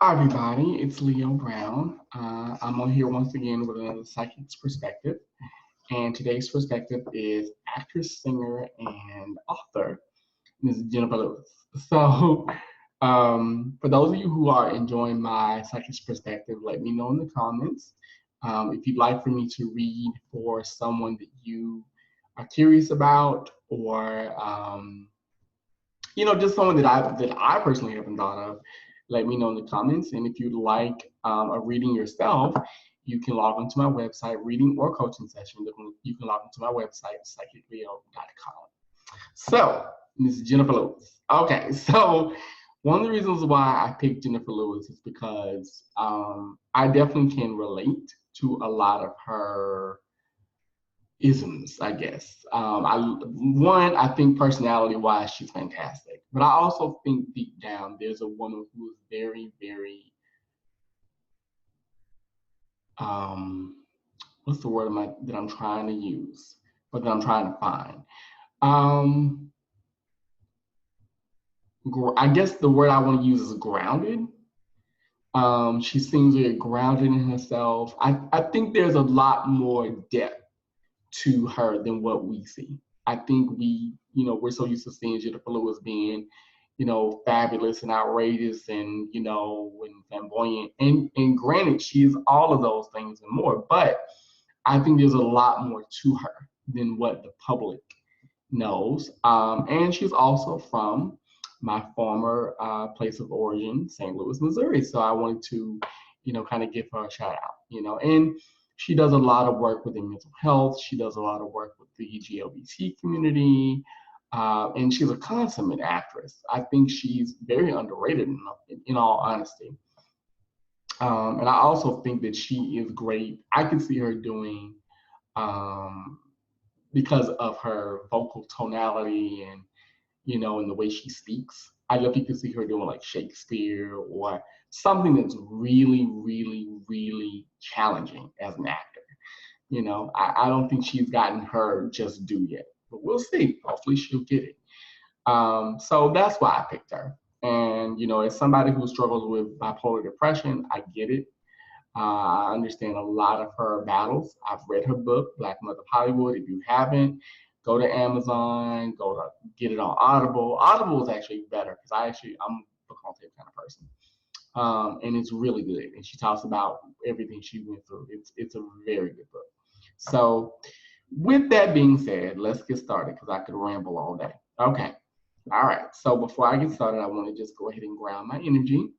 Hi everybody, it's Leo Brown. I'm on here once again with another Psychic's Perspective. And today's perspective is actress, singer, and author, Ms. Jenifer Lewis. So, for those of you who are enjoying my Psychic's Perspective, let me know in the comments if you'd like for me to read for someone that you are curious about, or just someone that I personally haven't thought of. Let me know in the comments. And if you'd like a reading yourself, you can log onto my website, reading or coaching session. You can log into my website, psychicleo.com. So, Ms. Jenifer Lewis. Okay, so one of the reasons why I picked Jenifer Lewis is because I definitely can relate to a lot of her isms, I guess. I think personality-wise, she's fantastic, but I also think deep down there's a woman who is very, very what's the word that I'm trying to use, but that I'm trying to find. Um, I guess the word I want to use is grounded. She seems very grounded in herself. I think there's a lot more depth to her than what we see. I think we're so used to seeing Jenifer Lewis being, fabulous and outrageous and flamboyant. And granted, she is all of those things and more, but I think there's a lot more to her than what the public knows. And she's also from my former place of origin, St. Louis, Missouri. So I wanted to, kind of give her a shout out, and she does a lot of work within mental health. She does a lot of work with the LGBT community. And she's a consummate actress. I think she's very underrated in all honesty. And I also think that she is great. I could see her doing, because of her vocal tonality and the way she speaks. I definitely could see her doing like Shakespeare or something that's really, really, really challenging as an actor. I don't think she's gotten her just due yet, but we'll see. Hopefully she'll get it. So that's why I picked her. And, as somebody who struggles with bipolar depression, I get it. I understand a lot of her battles. I've read her book, Black Mother of Hollywood. If you haven't, go to Amazon, go to get it on Audible. Audible is actually better because I'm a book on tape kind of person. And it's really good. And she talks about everything she went through. It's a very good book. So with that being said, let's get started because I could ramble all day. Okay. All right. So before I get started, I want to just go ahead and ground my energy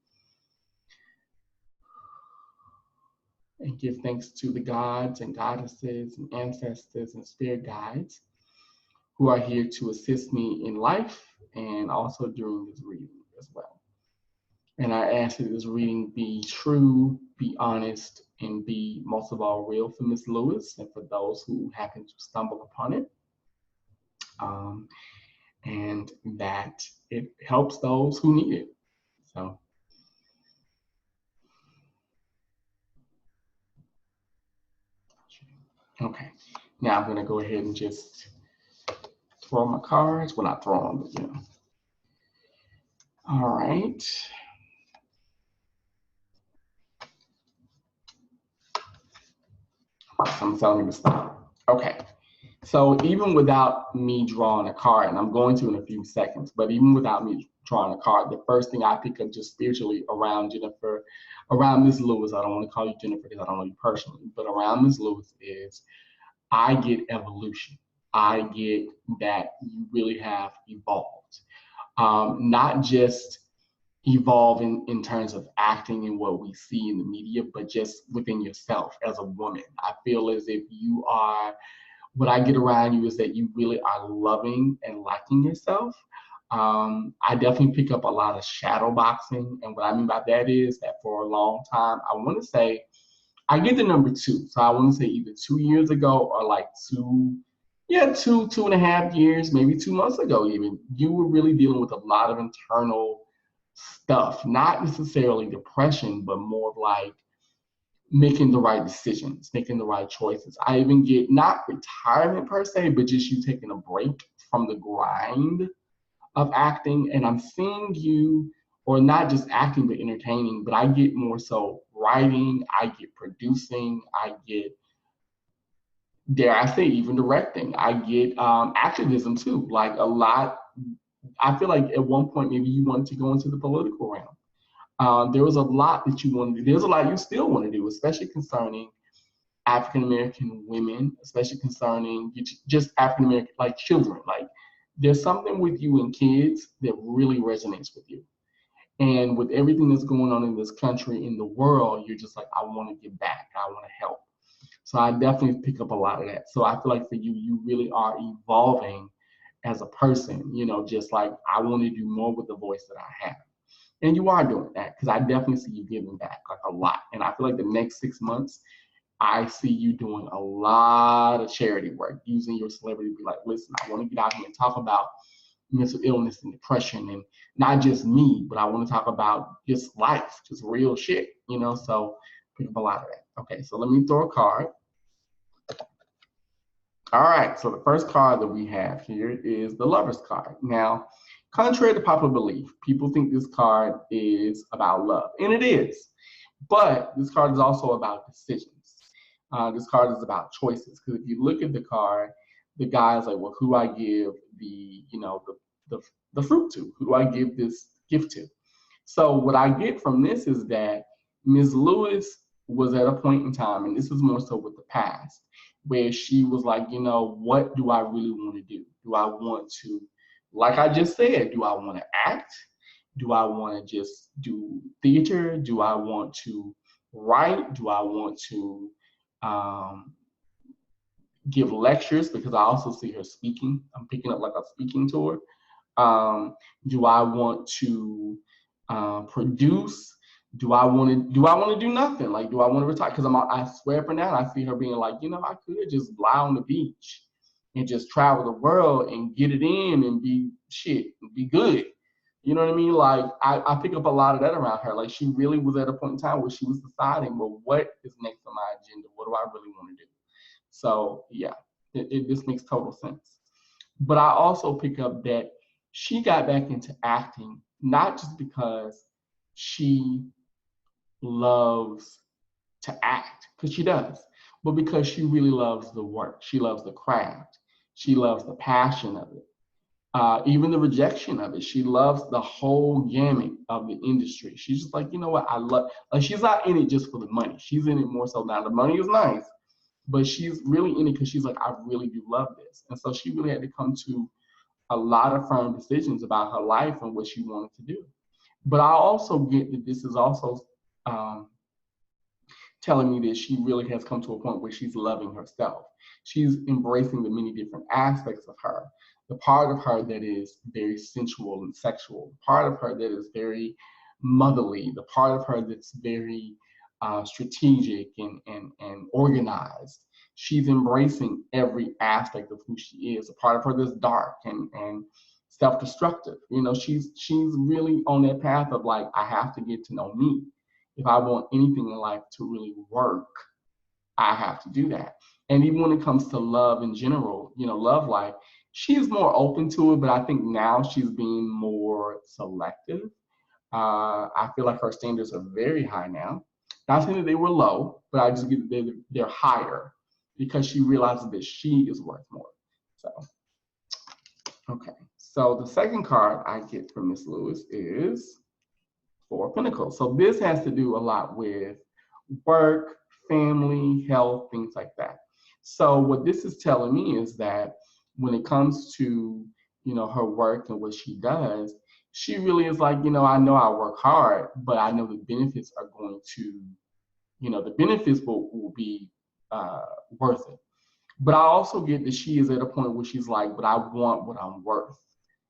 and give thanks to the gods and goddesses and ancestors and spirit guides who are here to assist me in life and also during this reading as well. And I ask that this reading be true, be honest, and be most of all real for Miss Lewis and for those who happen to stumble upon it. And that it helps those who need it. So, okay. Now I'm going to go ahead and just throw my cards. Well, not throw them, but All right. I'm telling you to stop. Okay. So even without me drawing a card, and I'm going to in a few seconds, but even without me drawing a card, the first thing I pick up just spiritually around Jenifer, around Miss Lewis, I don't want to call you Jenifer because I don't know you personally, but around Miss Lewis is I get evolution. I get that you really have evolved. Not just evolve in terms of acting and what we see in the media, but just within yourself as a woman. I feel as if you are, what I get around you is that you really are loving and liking yourself. I definitely pick up a lot of shadow boxing. And what I mean by that is that for a long time, I want to say, I get the number 2. So I want to say either 2 years ago or like 2.5 years, maybe 2 months ago even, you were really dealing with a lot of internal stuff, not necessarily depression, but more of like making the right decisions, making the right choices. I even get not retirement per se, but just you taking a break from the grind of acting. And I'm seeing you or not just acting but entertaining, but I get more so writing, I get producing, I get, dare I say, even directing. I get activism too. Like a lot, I feel like at one point maybe you wanted to go into the political realm. There was a lot that you wanted to do. There's a lot you still want to do, especially concerning African American women, especially concerning just African American, like children. Like there's something with you and kids that really resonates with you. And with everything that's going on in this country, in the world, you're just like, I want to give back. I want to help. So I definitely pick up a lot of that. So I feel like for you, you really are evolving as a person, just like I want to do more with the voice that I have. And you are doing that because I definitely see you giving back like a lot. And I feel like the next 6 months, I see you doing a lot of charity work, using your celebrity to be like, listen, I want to get out here and talk about mental illness and depression, and not just me, but I want to talk about just life, just real shit, so pick up a lot of that. Okay, so let me throw a card. All right, so the first card that we have here is the Lover's card. Now, contrary to popular belief, people think this card is about love, and it is, but this card is also about decisions. This card is about choices, because if you look at the card, the guy is like, well, who do I give the fruit to? Who do I give this gift to? So what I get from this is that Ms. Lewis was at a point in time, and this is more so with the past, where she was like, what do I really want to do? Do I want to, like I just said, do I want to act? Do I want to just do theater? Do I want to write? Do I want to give lectures? Because I also see her speaking. I'm picking up like a speaking tour. Do I want to produce? Do I want to do nothing? Like, do I want to retire? Because I swear for now, I see her being like, I could just lie on the beach and just travel the world and get it in and be good. You know what I mean? Like, I pick up a lot of that around her. Like, she really was at a point in time where she was deciding, well, what is next on my agenda? What do I really want to do? So, yeah, this makes total sense. But I also pick up that she got back into acting, not just because she loves to act, because she does, but because she really loves the work. She loves the craft. She loves the passion of it. Even the rejection of it. She loves the whole gamut of the industry. She's just like, you know what, I love, like, she's not in it just for the money. She's in it more so now. The money is nice, but she's really in it because she's like, I really do love this. And so she really had to come to a lot of firm decisions about her life and what she wanted to do. But I also get that this is also telling me that she really has come to a point where she's loving herself. She's embracing the many different aspects of her. The part of her that is very sensual and sexual, the part of her that is very motherly, the part of her that's very strategic and organized. She's embracing every aspect of who she is. A part of her that's dark and self-destructive. She's really on that path of like, I have to get to know me. If I want anything in life to really work, I have to do that. And even when it comes to love in general, love life, she's more open to it, but I think now she's being more selective. I feel like her standards are very high now. Not saying that they were low, but I just get that they're higher because she realizes that she is worth more. So, okay. So the second card I get from Miss Lewis is Four of Pentacles. So this has to do a lot with work, family, health, things like that. So what this is telling me is that when it comes to, her work and what she does, she really is like, I know I work hard, but I know the benefits are going to, the benefits will be worth it. But I also get that she is at a point where she's like, but I want what I'm worth.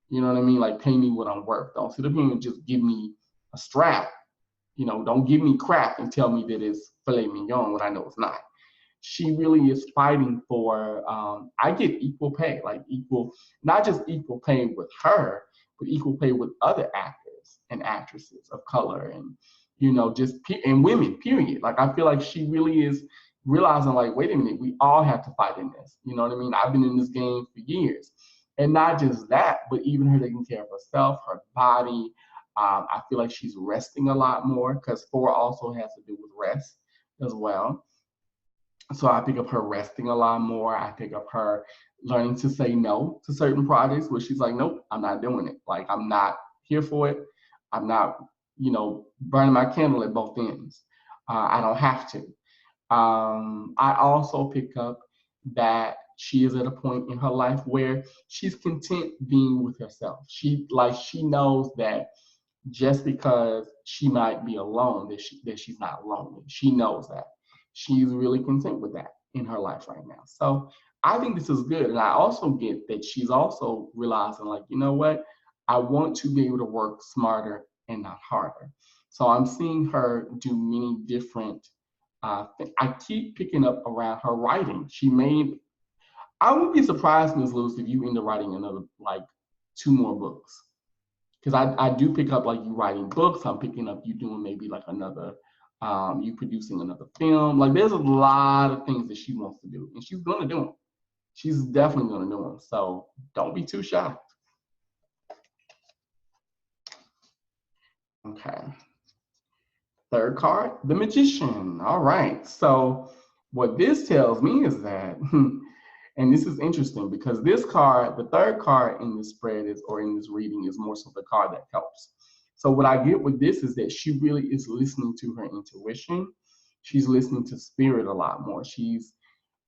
You know what I mean? Like, pay me what I'm worth. Don't sit up here and just give me a strap. Don't give me crap and tell me that it's filet mignon when I know it's not. She really is fighting for, I get equal pay, like equal, not just equal pay with her, but equal pay with other actors and actresses of color and, and women, period. Like, I feel like she really is realizing like, wait a minute, we all have to fight in this. You know what I mean? I've been in this game for years. And not just that, but even her taking care of herself, her body, I feel like she's resting a lot more because 4 also has to do with rest as well. So I pick up her resting a lot more. I pick up her learning to say no to certain projects where she's like, nope, I'm not doing it. Like, I'm not here for it. I'm not, burning my candle at both ends. I don't have to. I also pick up that she is at a point in her life where she's content being with herself. She knows that just because she might be alone, that she's not lonely. She knows that. She's really content with that in her life right now. So I think this is good. And I also get that she's also realizing, like, you know what? I want to be able to work smarter and not harder. So I'm seeing her do many different things. I keep picking up around her writing. I wouldn't be surprised, Ms. Lewis, if you end up writing another, like, 2 more books. Because I do pick up, like, you writing books. I'm picking up you doing maybe like another, you producing another film. Like, there's a lot of things that she wants to do, and she's going to do them. She's definitely going to do them. So don't be too shy. Okay. Third card, the Magician. All right. So what this tells me is that, and this is interesting because this card, the third card in this spread or in this reading is more so the card that helps. So what I get with this is that she really is listening to her intuition. She's listening to spirit a lot more.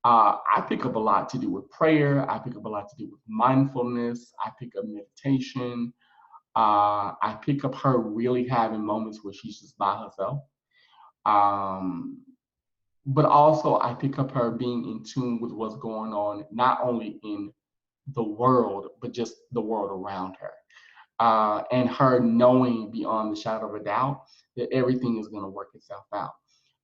I pick up a lot to do with prayer. I pick up a lot to do with mindfulness. I pick up meditation. I pick up her really having moments where she's just by herself. But also I pick up her being in tune with what's going on, not only in the world, but just the world around her. And her knowing beyond the shadow of a doubt that everything is going to work itself out.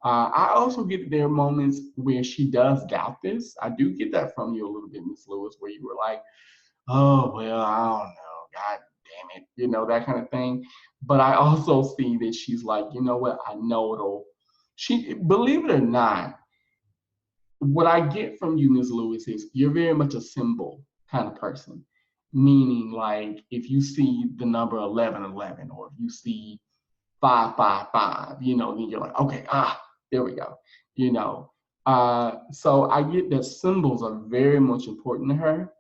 I also get there are moments where she does doubt this. I do get that from you a little bit, Miss Lewis, where you were like, oh, well, I don't know, God damn it, that kind of thing. But I also see that she's like, you know what, I know believe it or not, what I get from you, Ms. Lewis, is you're very much a symbol kind of person. Meaning, like, if you see the number 1111, or if you see 555, then you're like, okay, there we go. So I get that symbols are very much important to her.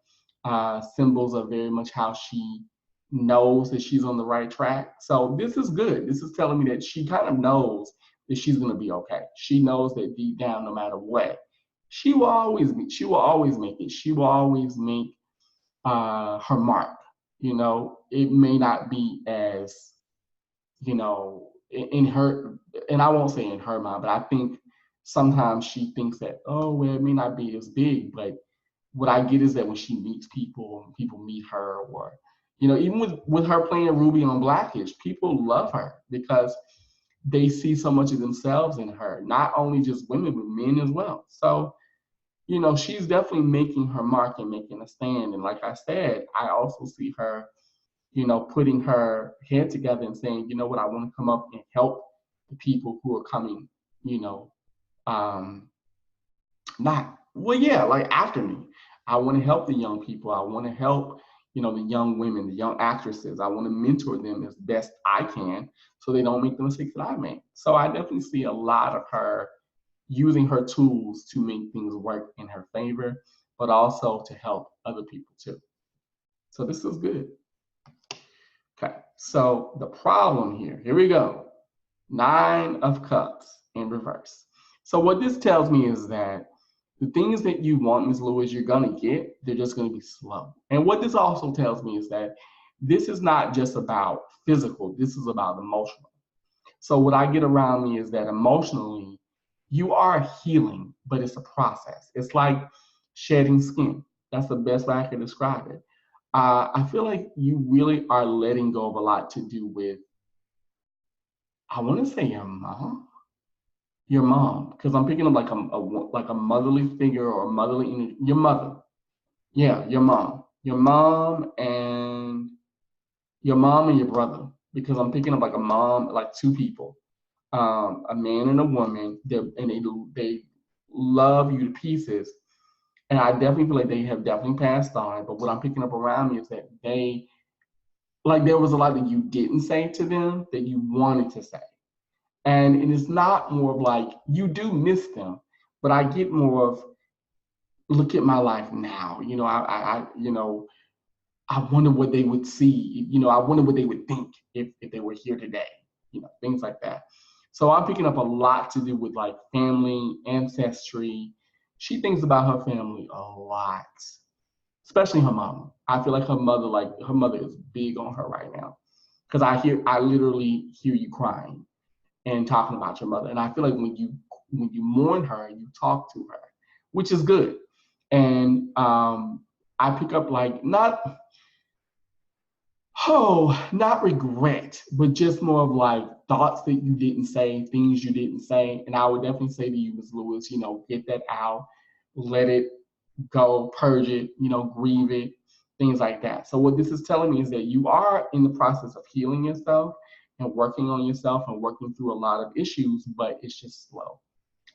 Symbols are very much how she knows that she's on the right track. So this is good. This is telling me that she kind of knows that she's going to be okay. She knows that deep down, no matter what, she will always make it. She will always make her mark. It may not be as, in her, and I won't say in her mind, but I think sometimes she thinks that, oh, well, it may not be as big, but what I get is that when she meets people, and people meet her, or, even with her playing Ruby on Blackish, people love her because they see so much of themselves in her, not only just women, but men as well. So, she's definitely making her mark and making a stand. And like I said, I also see her, putting her head together and saying, you know what, I want to come up and help the people who are coming, not, well, yeah, like after me. I want to help the young people. I want to help, the young women, the young actresses. I want to mentor them as best I can so they don't make the mistakes that I made. So I definitely see a lot of her using her tools to make things work in her favor, but also to help other people too. So this is good. Okay, so the problem here we go. 9 of Cups in reverse. So what this tells me is that the things that you want, Ms. Lewis, you're gonna get, they're just gonna be slow. And what this also tells me is that this is not just about physical, this is about emotional. So what I get around me is that emotionally, you are healing, but it's a process. It's like shedding skin. That's the best way I can describe it. I feel like you really are letting go of a lot to do with, I want to say your mom, because I'm picking up like a motherly figure or a motherly energy. Your mother, yeah, your mom and your brother, because I'm picking up like a mom, like 2 people, a man and a woman. They love you to pieces, and I definitely feel like they have definitely passed on. But what I'm picking up around me is that they, like there was a lot that you didn't say to them that you wanted to say. And it's not more of like, you do miss them, but I get more of, look at my life now. I wonder what they would see. I wonder what they would think if they were here today. Things like that. So I'm picking up a lot to do with like family, ancestry. She thinks about her family a lot, especially her mom. I feel like her mother is big on her right now. Because I literally hear you crying and talking about your mother. And I feel like when you mourn her, you talk to her, which is good. And I pick up like not regret, but just more of like thoughts that you didn't say, things you didn't say. And I would definitely say to you, Ms. Lewis, get that out, let it go, purge it, grieve it, things like that. So what this is telling me is that you are in the process of healing yourself and working on yourself and working through a lot of issues, but it's just slow.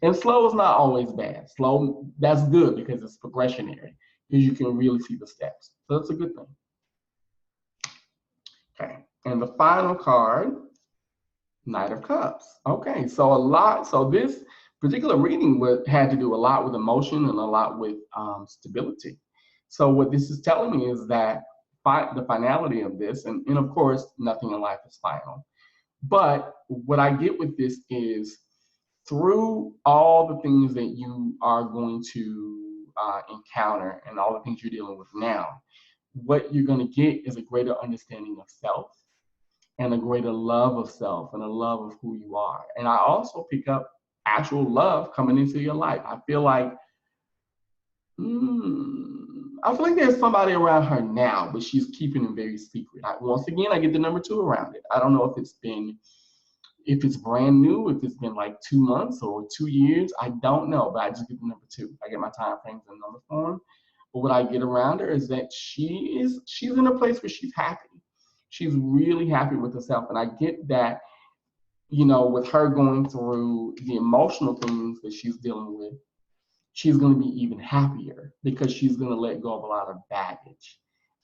And slow is not always bad. Slow, that's good because it's progressionary, because you can really see the steps. So that's a good thing. Okay, and the final card, Knight of Cups. Okay, so this particular reading had to do a lot with emotion and a lot with stability. So what this is telling me is that the finality of this, and of course, nothing in life is final. But what I get with this is through all the things that you are going to encounter and all the things you're dealing with now, what you're going to get is a greater understanding of self and a greater love of self and a love of who you are. And I also pick up actual love coming into your life. I feel like there's somebody around her now, but she's keeping it very secret. Once again, I get the number 2 around it. I don't know if it's brand new, if it's been like 2 months or 2 years, I don't know, but I just get the number 2. I get my time frames in number form. But what I get around her is that she's in a place where she's happy. She's really happy with herself. And I get that, with her going through the emotional things that she's dealing with, she's going to be even happier because she's going to let go of a lot of baggage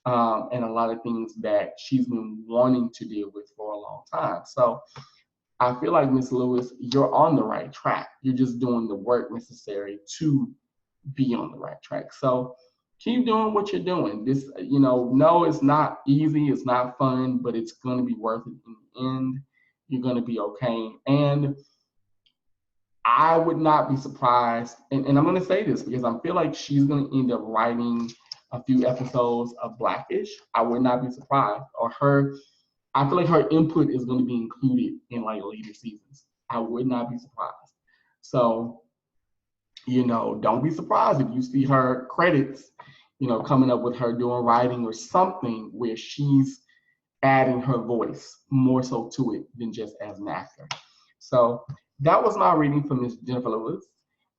and a lot of things that she's been wanting to deal with for a long time. So I feel like, Miss Lewis, you're on the right track. You're just doing the work necessary to be on the right track. So keep doing what you're doing. This, no, it's not easy, it's not fun, but it's going to be worth it in the end. You're going to be okay. And I would not be surprised, and I'm going to say this because I feel like she's going to end up writing a few episodes of Blackish. I would not be surprised. I feel like her input is going to be included in like later seasons. I would not be surprised. So, don't be surprised if you see her credits, coming up with her doing writing or something where she's adding her voice more so to it than just as an actor. So that was my reading for Miss Jenifer Lewis.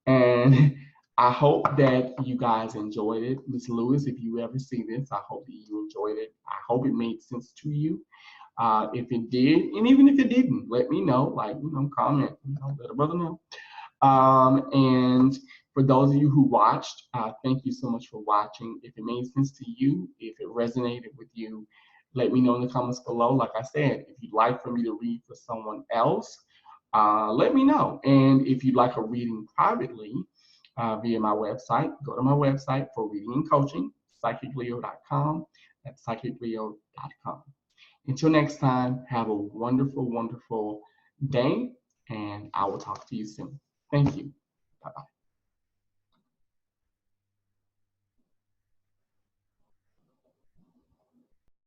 And I hope that you guys enjoyed it. Miss Lewis, if you ever see this, I hope that you enjoyed it. I hope it made sense to you. If it did, and even if it didn't, let me know, comment, let a brother know. And for those of you who watched, thank you so much for watching. If it made sense to you, if it resonated with you, let me know in the comments below. Like I said, if you'd like for me to read for someone else, let me know. And if you'd like a reading privately via my website, go to my website for reading and coaching, psychicleo.com. That's psychicleo.com. Until next time, have a wonderful, wonderful day, and I will talk to you soon. Thank you. Bye-bye.